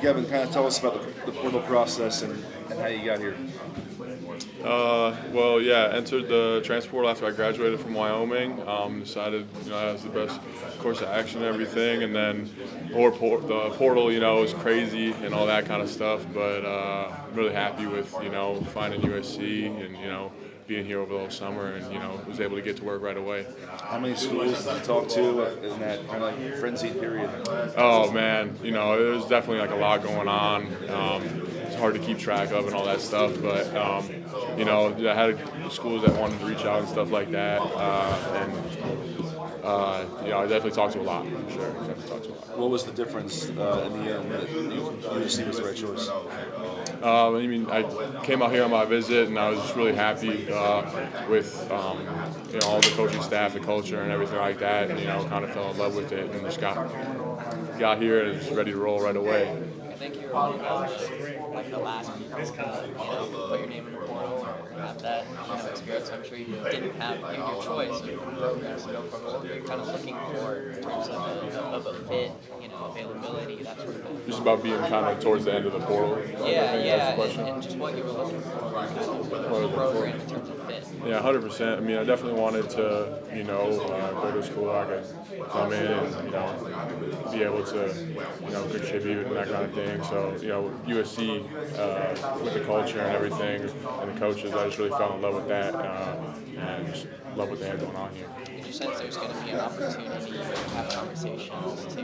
Gavin, kind of tell us about the portal process and how you got here. Well, yeah, entered the transfer portal after I graduated from Wyoming. Decided, that was the best course of action and everything. And then the portal, was crazy and all that kind of stuff. But I'm really happy with, finding USC and, being here over the whole summer and, was able to get to work right away. How many schools did you talk to in that kind of like frenzied period? Oh, man, there's definitely like a lot going on. It's hard to keep track of and all that stuff, but I had schools that wanted to reach out and stuff like that, I definitely talked to a lot, for sure. What was the difference in the end that USC was the right choice? I came out here on my visit, and I was just really happy with all the coaching staff, the culture, and everything like that, and kind of fell in love with it, and just got here and was ready to roll right away. I think you're one of like the last people put your name in the portal or have that experience. I'm sure you didn't have your choice of programs to go for. What you're kind of looking for in terms of a fit, availability, that sort of thing. Just about being kind of towards the end of the portal. Yeah, and just what you were looking for in the program in terms of fit. Yeah, 100%. I definitely wanted to, go to school where I could come in and, be able to, contribute and that kind of thing. So, USC, with the culture and everything and the coaches, I just really fell in love with that and just love what they had going on here. Did you sense there's going to be an opportunity to have conversations to,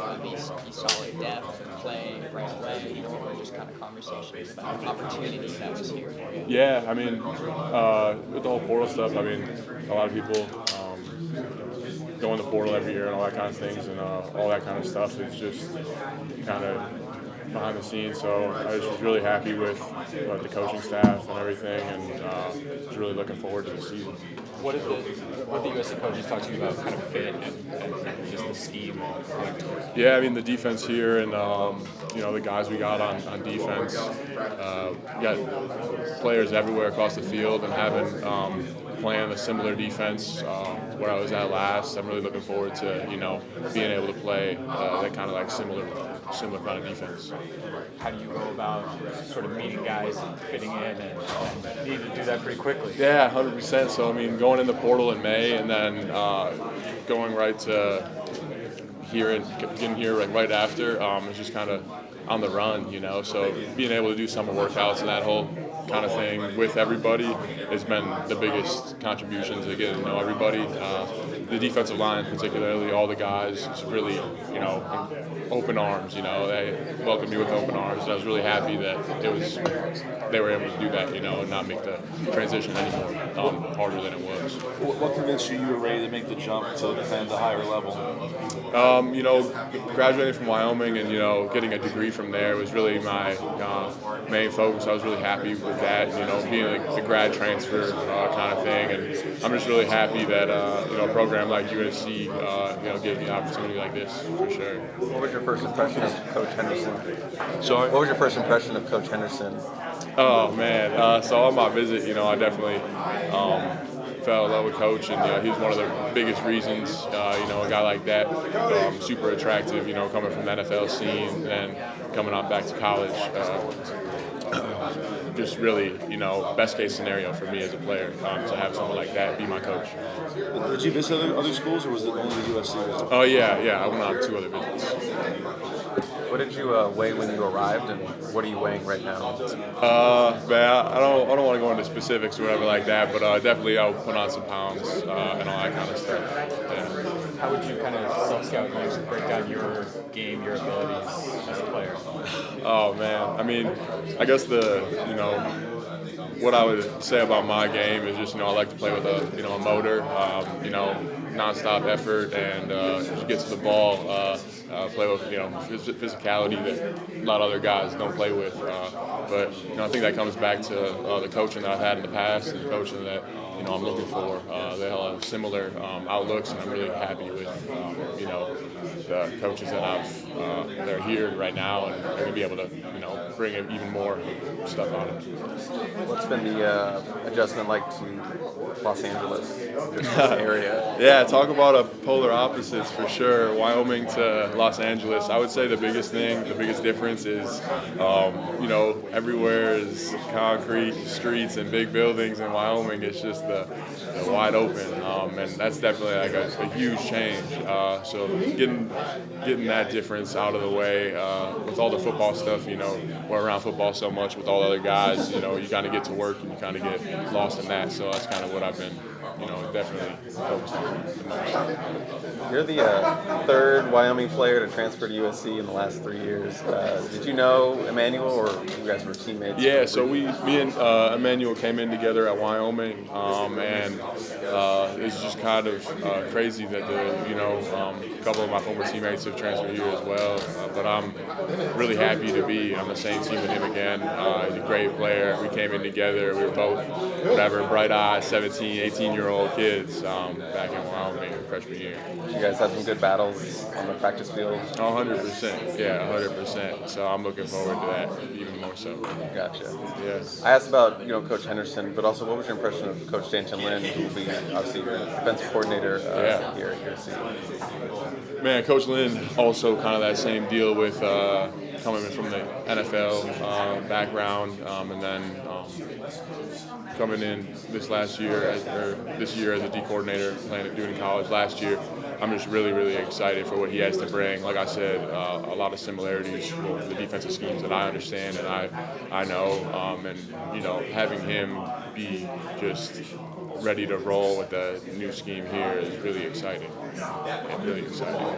at least be solid depth and play right away, or just kind of conversations about opportunities that was here for you? Yeah, with the whole portal stuff, a lot of people go in the portal every year and all that kind of things and all that kind of stuff. It's just kind of behind the scenes, so I just was really happy with the coaching staff and everything, and was really looking forward to the season. What did the USC coaches talk to you about, kind of fit and just the scheme? Yeah, the defense here and the guys we got on defense, we got players everywhere across the field, and having playing a similar defense where I was at last, I'm really looking forward to being able to play that kind of like similar kind of defense. How do you go about sort of meeting guys and fitting in and need to do that pretty quickly? Yeah, 100%. So going in the portal in May and then going right to here and getting here right after, it's just kind of on the run, So being able to do summer workouts and that whole kind of thing with everybody has been the biggest contribution to getting to know everybody. The defensive line, particularly, all the guys, it's really, open arms. They welcomed me with open arms, and I was really happy that they were able to do that, and not make the transition any more harder than it was. What convinced you were ready to make the jump to defend a higher level? Graduating from Wyoming and getting a degree from there was really my main focus. I was really happy with that, being like the grad transfer kind of thing, and I'm just really happy that a program like USC gave me an opportunity like this, for sure. What was your first impression of Coach Henderson? Sorry? What was your first impression of Coach Henderson? Oh man, so on my visit, I definitely fell in love with Coach, and he was one of the biggest reasons. A guy like that, super attractive. Coming from the NFL scene and coming on back to college. Just really, best case scenario for me as a player to have someone like that be my coach. Did you visit other schools, or was it only the USC visit? Oh yeah, I went on 2 other visits. What did you weigh when you arrived, and what are you weighing right now? Man, I don't want to go into specifics or whatever like that, but definitely I'll put on some pounds and all that kind of stuff. Yeah. How would you kind of self-scout you, break down your game, your abilities as a player? Oh man, I guess what I would say about my game is just, I like to play with a motor, nonstop effort, and just get to the ball, play with, physicality that a lot of other guys don't play with. But I think that comes back to the coaching that I've had in the past and the coaching that I'm looking for. They all have similar outlooks, and I'm really happy with the coaches that are here right now, and they're going to be able to bring even more stuff out of it. What's been the adjustment like to Los Angeles, this area? Yeah, talk about a polar opposites for sure. Wyoming to Los Angeles. I would say the biggest difference is, everywhere is concrete streets and big buildings. In Wyoming, it's just the wide open, and that's definitely like a huge change. So getting that difference out of the way with all the football stuff, we're around football so much with all the other guys, you kind of get to work and you kind of get lost in that. So that's kind of what I've been, definitely focused on the most. You're the third Wyoming player to transfer to USC in the last 3 years. Did you know Emmanuel, or you guys were teammates? Yeah, so me and Emmanuel came in together at Wyoming, and it's just kind of crazy that a couple of my former teammates have transferred here as well. But I'm really happy to be on the same team with him again. He's a great player. We came in together. We were both bright-eyed 17, 18-year-old kids back in Wyoming freshman year. You guys had some good battles on the practice field? 100%. Yeah, 100%. So I'm looking forward to that even more so. Gotcha. Yeah. I asked about Coach Henderson, but also what was your impression of Coach Stanton Lynn, who will be obviously your defensive coordinator here at USC? Man, Coach Lynn also kind of that same deal with coming from the NFL background, and then coming in this year as a D coordinator, doing college last year. I'm just really, really excited for what he has to bring. Like I said, a lot of similarities with the defensive schemes that I understand and I know, and having him be just ready to roll with the new scheme here is really exciting. Really exciting.